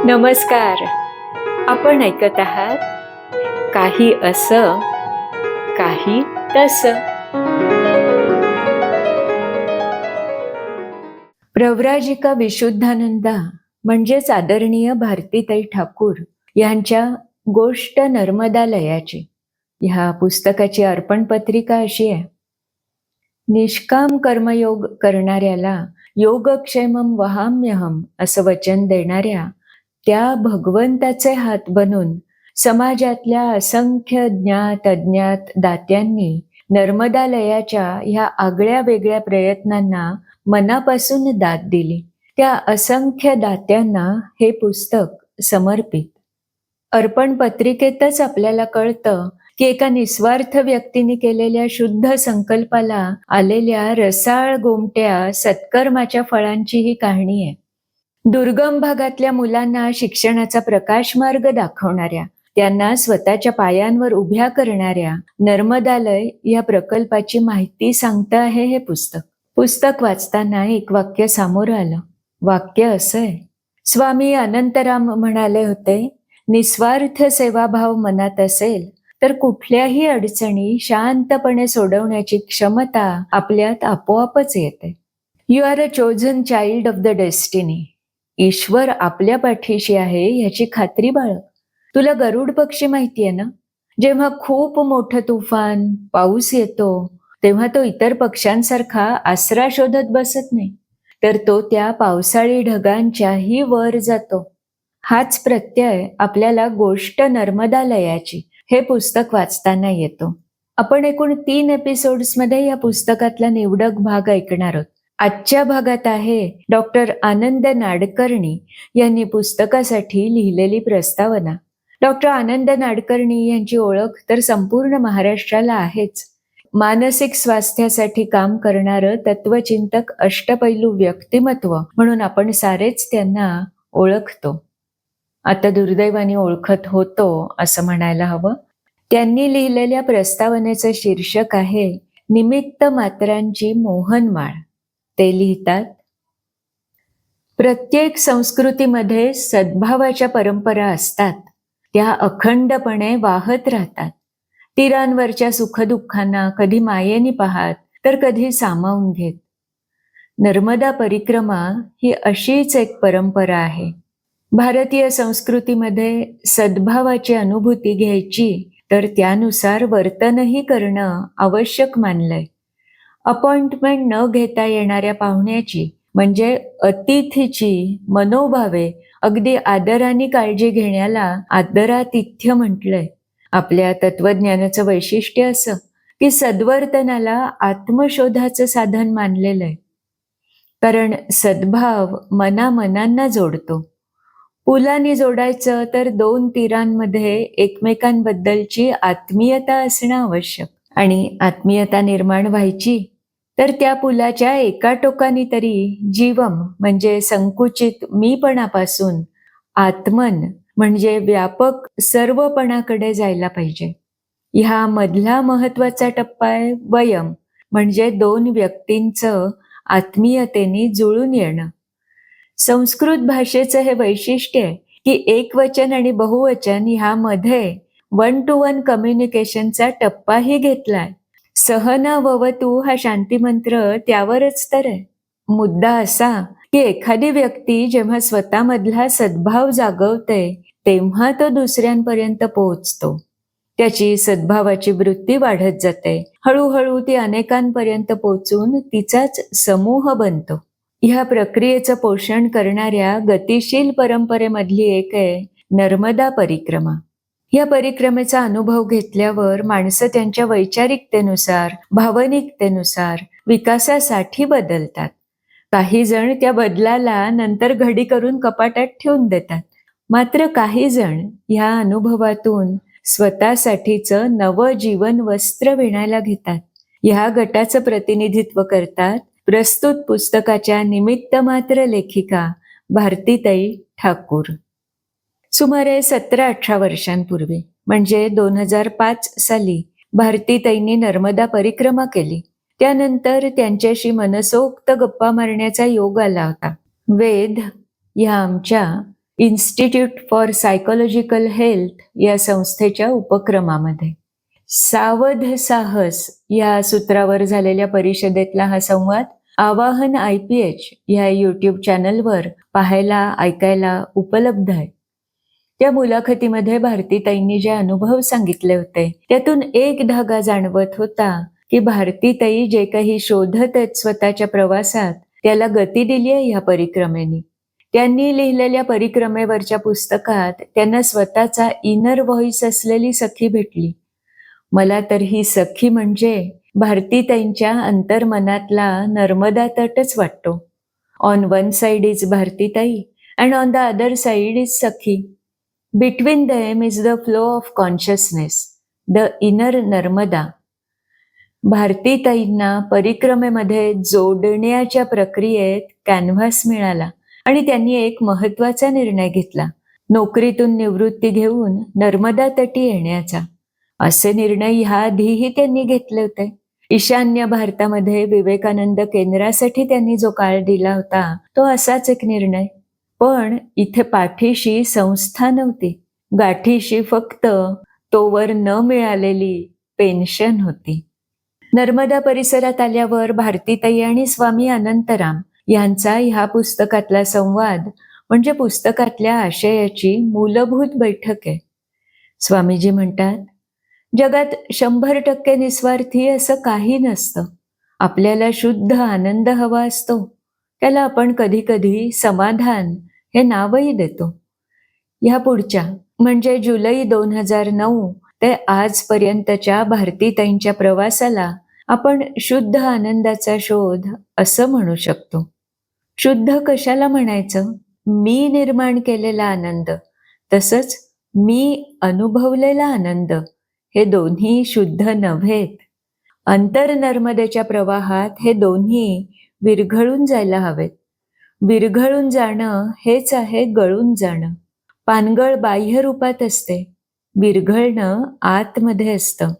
नमस्कार. आपण ऐकत आहात काही असं काही तसं. प्रव्राजिका विशुद्धानंदा म्हणजेच आदरणीय भारतीताई ठाकूर यांच्या गोष्ट नर्मदालयाची ह्या पुस्तकाची अर्पण पत्रिका अशी आहे. निष्काम कर्मयोग करणाऱ्याला योगक्षेमम वहाम्यहम असं वचन देणाऱ्या त्या भगवंताचे हात बनून समाजातल्या असंख्य ज्ञात अज्ञात दात्यांनी नर्मदालयाच्या ह्या आगळ्या वेगळ्या प्रयत्नांना मनापासून दाद दिली. त्या असंख्य दात्यांना हे पुस्तक समर्पित. अर्पण पत्रिकेतच आपल्याला कळतं की एका निस्वार्थ व्यक्तीने केलेल्या शुद्ध संकल्पाला आलेल्या रसाळ गोमट्या सत्कर्माच्या फळांची ही कहाणी आहे. दुर्गम भागातल्या मुलांना शिक्षणाचा प्रकाश मार्ग दाखवणाऱ्या, त्यांना स्वतःच्या पायांवर उभ्या करणाऱ्या नर्मदालय या प्रकल्पाची माहिती सांगतं आहे हे पुस्तक. पुस्तक वाचताना एक वाक्य समोर आलं. वाक्य असं आहे, स्वामी अनंतराम म्हणाले होते, निस्वार्थ सेवाभाव मनात असेल तर कुठल्याही अडचणी शांतपणे सोडवण्याची क्षमता आपल्यात आपोआपच येते. You are a chosen child of the destiny. ईश्वर आपल्या पाठीशी आहे ह्याची खात्री बाळग. तुला गरुड पक्षी माहिती आहे ना? जेव्हा खूप मोठं तुफान पाऊस येतो तेव्हा तो इतर पक्ष्यांसारखा आसरा शोधत बसत नाही, तर तो त्या पावसाळी ढगांच्याही वर जातो. हाच प्रत्यय आपल्याला गोष्ट नर्मदालयाची हे पुस्तक वाचताना येतो. आपण एकूण 3 एपिसोड्समध्ये या पुस्तकातला निवडक भाग ऐकणार आहोत. आजच्या भागात आहे डॉक्टर आनंद नाडकर्णी यांनी पुस्तकासाठी लिहिलेली प्रस्तावना. डॉक्टर आनंद नाडकर्णी यांची ओळख तर संपूर्ण महाराष्ट्राला आहेच. मानसिक स्वास्थ्यासाठी काम करणारं तत्वचिंतक अष्टपैलू व्यक्तिमत्व म्हणून आपण सारेच त्यांना ओळखतो. आता दुर्दैवाने ओळखत होतो असं म्हणायला हवं. त्यांनी लिहिलेल्या प्रस्तावनेचं शीर्षक आहे निमित्त मात्रांची मोहनमाळ. ते लिहितात, प्रत्येक संस्कृतीमध्ये सद्भावाच्या परंपरा असतात. त्या अखंडपणे वाहत राहतात. तीरांवरच्या सुखदुःखांना कधी मायेने पाहत तर कधी सामावून घेत. नर्मदा परिक्रमा ही अशीच एक परंपरा आहे. भारतीय संस्कृतीमध्ये सद्भावाची अनुभूती घ्यायची तर त्यानुसार वर्तनही करणं आवश्यक मानलंय. अपॉइंटमेंट न घेता येणाऱ्या पाहुण्याची म्हणजे अतिथीची मनोभावे अगदी आदराने काळजी घेण्याला आदरातिथ्य म्हटलंय. आपल्या तत्वज्ञानाचं वैशिष्ट्य असं की सद्वर्तनाला आत्मशोधाचं साधन मानलेलं आहे. कारण सद्भाव मनामनांना जोडतो. पुलाने जोडायचं तर 2 तीरांमध्ये एकमेकांबद्दलची आत्मीयता असणं आवश्यक. आणि आत्मीयता निर्माण व्हायची तर त्या पुलाच्या एका टोकानी तरी जीवम म्हणजे संकुचित मीपणापासून आत्मन म्हणजे व्यापक सर्वपणाकडे जायला पाहिजे. ह्या मधला महत्वाचा टप्पा आहे वयम म्हणजे 2 व्यक्तींचं आत्मीयतेने जुळून येणं. संस्कृत भाषेचं हे वैशिष्ट्य आहे की एकवचन आणि बहुवचन ह्यामध्ये 1-to-1 कम्युनिकेशनचा टप्पाही घेतलाय. सहना ववतु हा शांतिमंत्र त्यावरच तर आहे. मुद्दा असा की एखादी व्यक्ती जेव्हा स्वतःमधला सद्भाव जागवते तेव्हा तो दुसऱ्यांपर्यंत पोहोचतो. त्याची सद्भावाची वृत्ती वाढत जाते. हळूहळू ती अनेकांपर्यंत पोहोचून तिचाच समूह बनतो. ह्या प्रक्रियेचं पोषण करणाऱ्या गतिशील परंपरेमधली एक आहे नर्मदा परिक्रमा. या परिक्रमेचा अनुभव घेतल्यावर माणसं त्यांच्या वैचारिकतेनुसार, भावनिकतेनुसार विकासासाठी बदलतात. काही जण त्या बदलाला नंतर घडी करून कपाटात ठेवून देतात. मात्र काही जण ह्या अनुभवातून स्वतःसाठीचं नवं जीवन वस्त्र विणायला घेतात. ह्या गटाचं प्रतिनिधित्व करतात प्रस्तुत पुस्तकाच्या निमित्तमात्र लेखिका भारतीताई ठाकूर. सुमारे 17-18 वर्षांपूर्वी म्हणजे 2005 साली भारतीताईंनी नर्मदा परिक्रमा केली. त्यानंतर त्यांच्याशी मनसोक्त गप्पा मारण्याचा योग आला होता. वेद ह्या आमच्या इन्स्टिट्यूट फॉर सायकोलॉजिकल हेल्थ या संस्थेच्या उपक्रमामध्ये. सावध साहस या सूत्रावर झालेल्या परिषदेतला हा संवाद आवाहन IPH या YouTube चॅनलवर पाहायला ऐकायला उपलब्ध आहे. त्या मुलाखतीमध्ये भारतीताईंनी जे अनुभव सांगितले होते त्यातून एक धागा जाणवत होता की भारतीताई जे काही शोधत आहेत स्वतःच्या प्रवासात त्याला गती दिली आहे ह्या परिक्रमेने. त्यांनी लिहिलेल्या परिक्रमेवरच्या पुस्तकात त्यांना स्वतःचा इनर व्हॉइस असलेली सखी भेटली. मला तर ही सखी म्हणजे भारतीताईंच्या अंतर्मनातला नर्मदा तटच वाटतो. On one side is Bharatitai and on the other side is Sakhi. Between them is the flow of consciousness, the inner Narmada. भारतीताईंना परिक्रमेमध्ये जोडण्याच्या प्रक्रियेत कॅनव्हास मिळाला आणि त्यांनी एक महत्वाचा निर्णय घेतला, नोकरीतून निवृत्ती घेऊन नर्मदा तटी येण्याचा. असे निर्णय ह्याआधीही त्यांनी घेतले होते. ईशान्य भारतामध्ये विवेकानंद केंद्रासाठी त्यांनी जो काळ दिला होता तो असाच एक निर्णय. पण इथे पाठीशी संस्था नव्हती, गाठीशी फक्त तोवर न मिळालेली पेन्शन होती. नर्मदा परिसरात आल्यावर भारतीताई आणि स्वामी अनंतराम यांचा ह्या पुस्तकातला संवाद म्हणजे पुस्तकातल्या आशयाची मूलभूत बैठक आहे. स्वामीजी म्हणतात, जगात 100% निस्वार्थी असं काही नसतं. आपल्याला शुद्ध आनंद हवा असतो, त्याला आपण कधी कधी समाधान हे नावही देतो. ह्या पुढच्या म्हणजे जुलै 2009 ते आजपर्यंतच्या भारतीताईंच्या प्रवासाला आपण शुद्ध आनंदाचा शोध असं म्हणू शकतो. शुद्ध कशाला म्हणायचं? मी निर्माण केलेला आनंद तसंच मी अनुभवलेला आनंद हे दोन्ही शुद्ध नव्हेत. अंतर्नर्मदेच्या प्रवाहात हे दोन्ही विरघळून जायला हवेत. विरघळून जाणं हेच आहे गळून जाणं. पानगळ बाह्य रूपात असते, विरघळणं आतमध्ये असतं.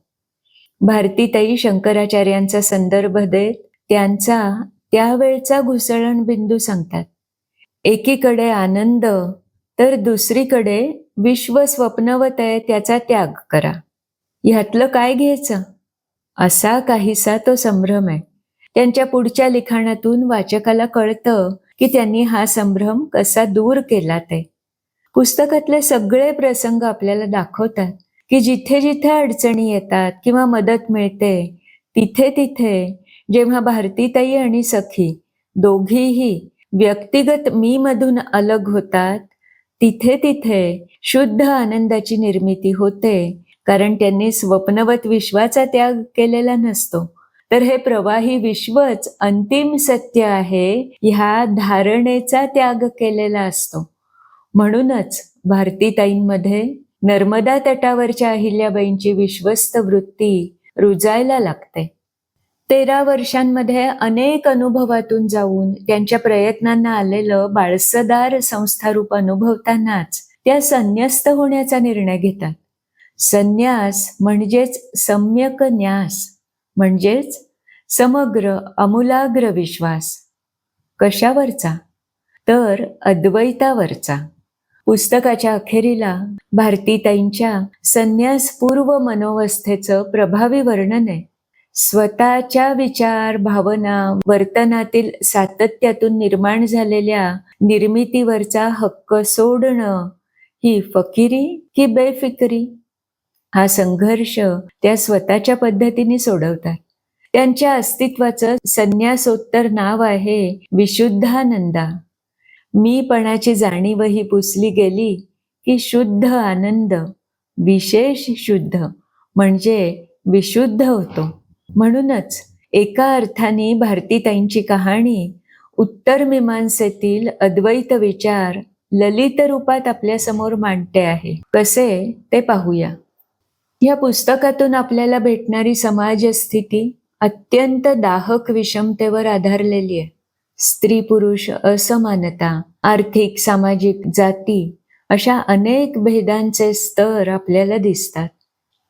भारतीताई शंकराचार्यांचा संदर्भ देत त्यांचा त्यावेळचा घुसळण बिंदू सांगतात. एकीकडे आनंद तर दुसरीकडे विश्व स्वप्नवत आहे त्याचा त्याग करा. ह्यातलं काय घ्यायचं? असा काहीसा तो संभ्रम आहे. त्यांच्या पुढच्या लिखाणातून वाचकाला कळतं की त्यांनी हा संभ्रम कसा दूर केला ते. पुस्तकातले सगळे प्रसंग आपल्याला दाखवतात की जिथे जिथे अडचणी येतात किंवा मदत मिळते तिथे तिथे जेव्हा भारतीताई आणि सखी दोघीही व्यक्तिगत मी मधून अलग होतात तिथे तिथे शुद्ध आनंदाची निर्मिती होते. कारण त्यांनी स्वप्नवत विश्वाचा त्याग केलेला नसतो, तर हे प्रवाही विश्वच अंतिम सत्य आहे ह्या धारणेचा त्याग केलेला असतो. म्हणूनच भारतीताईंमध्ये नर्मदा तटावरच्या अहिल्याबाईंची विश्वस्त वृत्ती रुजायला लागते. 13 वर्षांमध्ये अनेक अनुभवातून जाऊन त्यांच्या प्रयत्नांना आलेलं बाळसदार संस्थारूप अनुभवतानाच त्या संन्यस्त होण्याचा निर्णय घेतात. संन्यास म्हणजेच सम्यक न्यास, म्हणजेच समग्र अमूलाग्र विश्वास. कशावरचा? तर अद्वैतावरचा. पुस्तकाच्या अखेरीला भारतीताईंच्या संन्यासपूर्व मनोवस्थेचं प्रभावी वर्णन आहे. स्वतःच्या विचार, भावना, वर्तनातील सातत्यातून निर्माण झालेल्या निर्मितीवरचा हक्क सोडणं ही फकिरी की बेफिक्री? हा संघर्ष त्या स्वतःच्या पद्धतीने सोडवतात. त्यांच्या अस्तित्वाचं संन्यासोत्तर नाव आहे विशुद्धानंदा. मीपणाची जाणीवही पुसली गेली की शुद्ध आनंद, विशेष शुद्ध म्हणजे विशुद्ध होतो. म्हणूनच एका अर्थाने भारतीताईंची कहाणी उत्तर मीमांसेतील अद्वैत विचार ललित रूपात आपल्यासमोर मांडते आहे. कसे ते पाहूया. या पुस्तकातून आपल्याला भेटणारी समाजस्थिती अत्यंत दाहक विषमतेवर आधारलेली आहे. स्त्री पुरुष असमानता, आर्थिक सामाजिक जाती अशा अनेक भेदांचे स्तर आपल्याला दिसतात.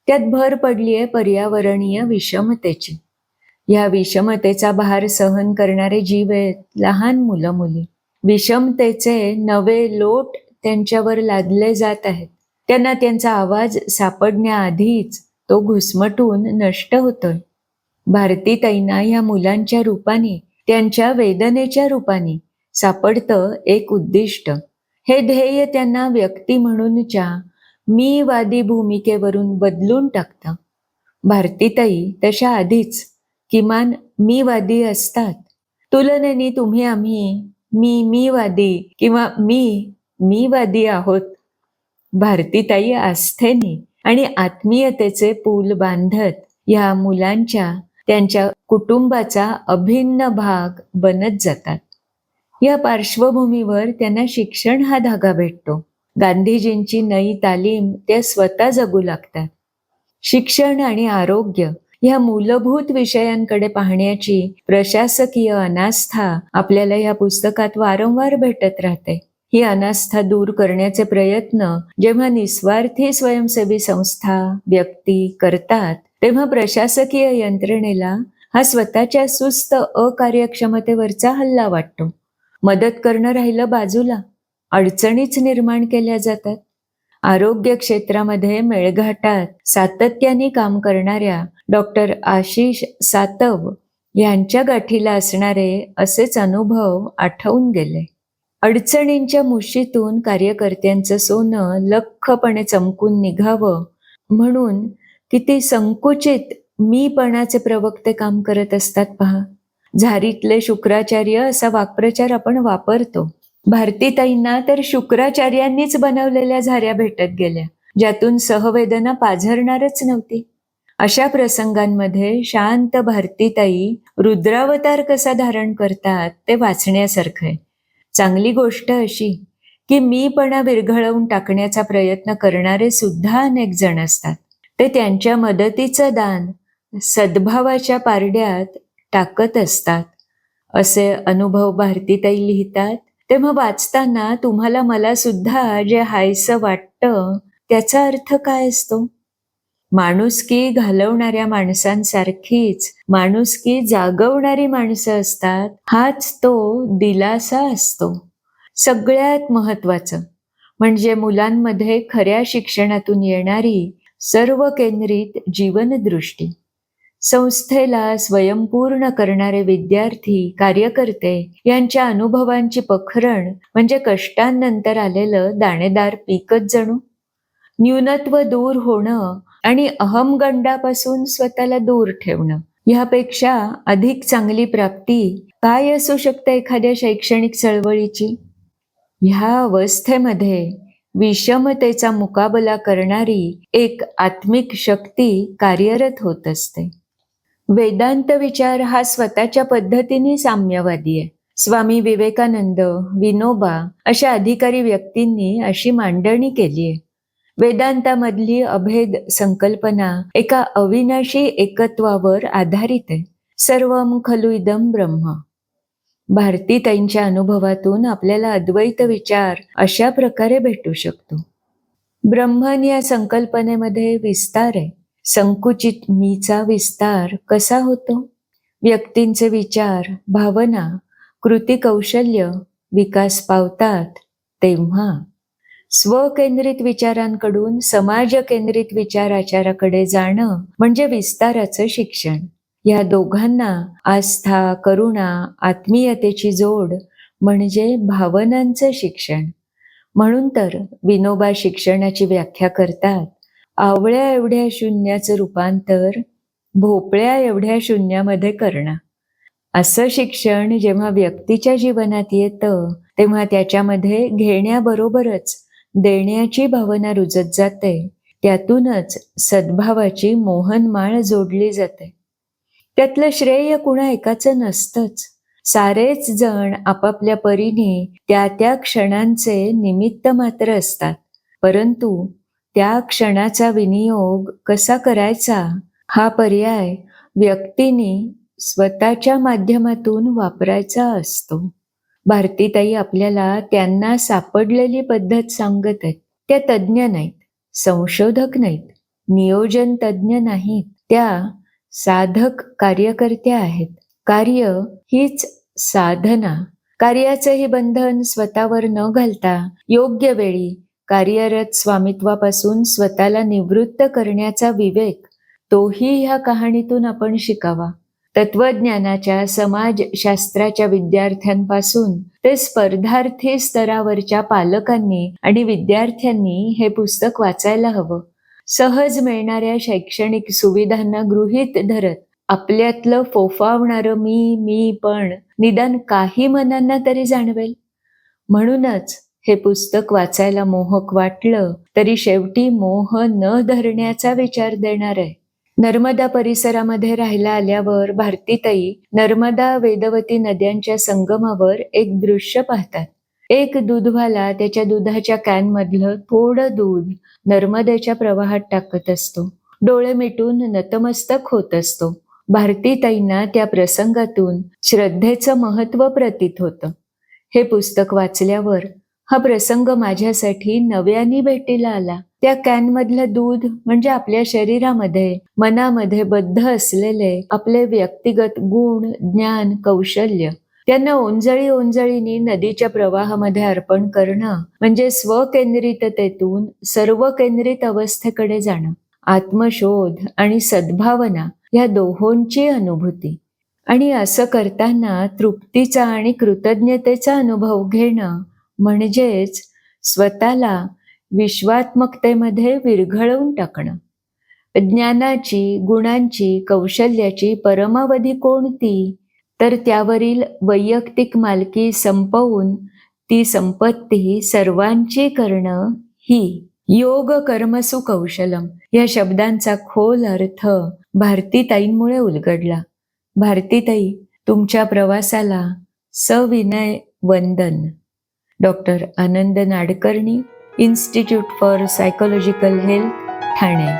त्यात भर पडली आहे पर्यावरणीय विषमतेची. या विषमतेचा भार सहन करणारे जीव आहेत लहान मुलं मुली. विषमतेचे नवे लोट त्यांच्यावर लादले जात आहेत. त्यांना त्यांचा आवाज सापडण्याआधीच तो घुसमटून नष्ट होतोय. भारतीताईंना या मुलांच्या रूपाने, त्यांच्या वेदनेच्या रूपाने सापडतं एक उद्दिष्ट. हे ध्येय त्यांना व्यक्ती म्हणूनच्या मीवादी भूमिकेवरून बदलून टाकतं. भारतीताई तशा आधीच किमान मीवादी असतात. तुलनेने तुम्ही आम्ही मीवादी किंवा मीवादी आहोत. भारतीताई आस्थेने आणि आत्मीयतेचे पूल बांधत या मुलांच्या, त्यांच्या कुटुंबाचा अभिन्न भाग बनत जातात. या पार्श्वभूमीवर त्यांना शिक्षण हा धागा भेटतो. गांधीजींची नई तालीम ते स्वतः जगू लागतात. शिक्षण आणि आरोग्य ह्या मूलभूत विषयांकडे पाहण्याची प्रशासकीय अनास्था आपल्याला या पुस्तकात वारंवार भेटत राहते. ही अनास्था दूर करण्याचे प्रयत्न जेव्हा निस्वार्थी स्वयंसेवी संस्था, व्यक्ती करतात, तेव्हा प्रशासकीय यंत्रणेला हा स्वतःच्या सुस्त अकार्यक्षमतेवरचा हल्ला वाटतो. मदत करणं राहिलं बाजूला, अडचणीच निर्माण केल्या जातात. आरोग्य क्षेत्रामध्ये मेळघाटात सातत्याने काम करणाऱ्या डॉक्टर आशिष सातव यांच्या गाठीला असणारे असेच अनुभव आठवून गेले. अडचणींच्या मुशीतून कार्यकर्त्यांचं सोनं लख्खपणे चमकून निघावं म्हणून किती संकुचित मीपणाचे प्रवक्ते काम करत असतात पहा. झारीतले शुक्राचार्य असा वाक्प्रचार आपण वापरतो. भारतीताईंना तर शुक्राचार्यांनीच बनवलेल्या झाऱ्या भेटत गेल्या, ज्यातून सहवेदना पाझरणारच नव्हती. अशा प्रसंगांमध्ये शांत भारतीताई रुद्रावतार कसा धारण करतात ते वाचण्यासारखं आहे. चांगली गोष्ट अशी की मीपणा विरघळवून टाकण्याचा प्रयत्न करणारे सुद्धा अनेक जण असतात. ते त्यांच्या मदतीचं दान सद्भावाच्या पारड्यात टाकत असतात. असे अनुभव भारतीताई लिहितात. तेव्हा वाचताना तुम्हाला मला सुद्धा जे हायसं वाटतं त्याचा अर्थ काय असतो? माणुसकी घालवणाऱ्या माणसांसारखीच माणुसकी जागवणारी माणसं असतात, हाच तो दिलासा असतो. सगळ्यात महत्वाचं म्हणजे मुलांमध्ये खऱ्या शिक्षणातून येणारी सर्व केंद्रित जीवनदृष्टी. संस्थेला स्वयंपूर्ण करणारे विद्यार्थी, कार्यकर्ते यांच्या अनुभवांची पखरण म्हणजे कष्टांनंतर आलेलं दाणेदार पीकच जणू. न्यूनत्व दूर होणं आणि अहमगंडापासून स्वतःला दूर ठेवणं, ह्यापेक्षा अधिक चांगली प्राप्ती काय असू शकते एखाद्या शैक्षणिक चळवळीची? ह्या अवस्थेमध्ये विषमतेचा मुकाबला करणारी एक आत्मिक शक्ती कार्यरत होत असते. वेदांत विचार हा स्वतःच्या पद्धतीने साम्यवादी आहे. स्वामी विवेकानंद, विनोबा अशा अधिकारी व्यक्तींनी अशी मांडणी केली आहे. वेदांतामधली अभेद संकल्पना एका अविनाशी एकत्वावर आधारित आहे. सर्वम खलु इदं ब्रह्म. भारतीताईंच्या अनुभवातून आपल्याला अद्वैत विचार अशा प्रकारे भेटू शकतो. ब्रह्मन या संकल्पनेमध्ये विस्तार आहे. संकुचित मीचा विस्तार कसा होतो? व्यक्तींचे विचार, भावना, कृती कौशल्य विकास पावतात तेव्हा. स्वकेंद्रित विचारांकडून समाज केंद्रित विचाराचाराकडे जाणं म्हणजे विस्ताराचं शिक्षण. या दोघांना आस्था, करुणा, आत्मीयतेची जोड म्हणजे भावनांचं शिक्षण. म्हणून तर विनोबा शिक्षणाची व्याख्या करतात, आवळ्या एवढ्या शून्याचं रूपांतर भोपळ्या एवढ्या शून्यामध्ये करणं. असं शिक्षण जेव्हा व्यक्तीच्या जीवनात येतं तेव्हा त्याच्यामध्ये घेण्याबरोबरच देण्याची भावना रुजत जाते. त्यातूनच सद्भावाची मोहनमाळ जोडली जाते. त्यातलं श्रेय कुणा एकाचं नसतंच. सारेच जण आपापल्या परीने त्या त्या क्षणांचे निमित्त मात्र असतात. परंतु त्या क्षणाचा विनियोग कसा करायचा हा पर्याय व्यक्तीने स्वतःच्या माध्यमातून वापरायचा असतो. भारतीताई आपल्याला त्यांना सापडलेली पद्धत सांगत आहेत. त्या तज्ज्ञ नाहीत, संशोधक नाहीत, नियोजन तज्ज्ञ नाहीत. त्या साधक कार्यकर्त्या आहेत. कार्य हीच साधना कार्याचंही बंधन स्वतःवर न घालता योग्य वेळी कार्यरत स्वामित्वापासून स्वतःला निवृत्त करण्याचा विवेक तोही ह्या कहाणीतून आपण शिकावा. तत्वज्ञानाच्या समाजशास्त्राच्या विद्यार्थ्यांपासून ते स्पर्धार्थी स्तरावरच्या पालकांनी आणि विद्यार्थ्यांनी हे पुस्तक वाचायला हवं. सहज मिळणाऱ्या शैक्षणिक सुविधांना गृहीत धरत आपल्यातलं फोफावणारं मी पण निदान काही मनांना तरी जाणवेल. म्हणूनच हे पुस्तक वाचायला मोहक वाटलं तरी शेवटी मोह न धरण्याचा विचार देणार आहे. नर्मदा परिसरामध्ये राहायला आल्यावर भारतीताई नर्मदा वेदवती नद्यांच्या संगमावर एक दृश्य पाहतात. एक दूधवाला त्याच्या दुधाच्या कॅनमधलं थोडं दूध नर्मदेच्या प्रवाहात टाकत असतो. डोळे मिटून नतमस्तक होत असतो. भारतीताईंना त्या प्रसंगातून श्रद्धेचं महत्त्व प्रतीत होतं. हे पुस्तक वाचल्यावर हा प्रसंग माझ्यासाठी नव्याने भेटीला आला. त्या कॅनमधलं दूध म्हणजे आपल्या शरीरामध्ये मनामध्ये बद्ध असलेले आपले व्यक्तिगत गुण, ज्ञान, कौशल्य त्यांना ओंजळीने नदीच्या प्रवाहामध्ये अर्पण करणं म्हणजे स्वकेंद्रिततेतून सर्वकेंद्रित अवस्थेकडे जाणं. आत्मशोध आणि सद्भावना या दोहोंची अनुभूती. आणि असं करताना तृप्तीचा आणि कृतज्ञतेचा अनुभव घेणं म्हणजेच स्वतःला विश्वात्मकतेमध्ये विरघळवून टाकणं. ज्ञानाची, गुणांची, कौशल्याची परमावधी कोणती? तर त्यावरील वैयक्तिक मालकी संपवून ती संपत्ती सर्वांची करणं ही. योग कर्मसु कौशलम या शब्दांचा खोल अर्थ भारतीताईंमुळे उलगडला. भारतीताई, तुमच्या प्रवासाला सविनय वंदन. Doctor Anand Nadkarni, institute for psychological health, Thane.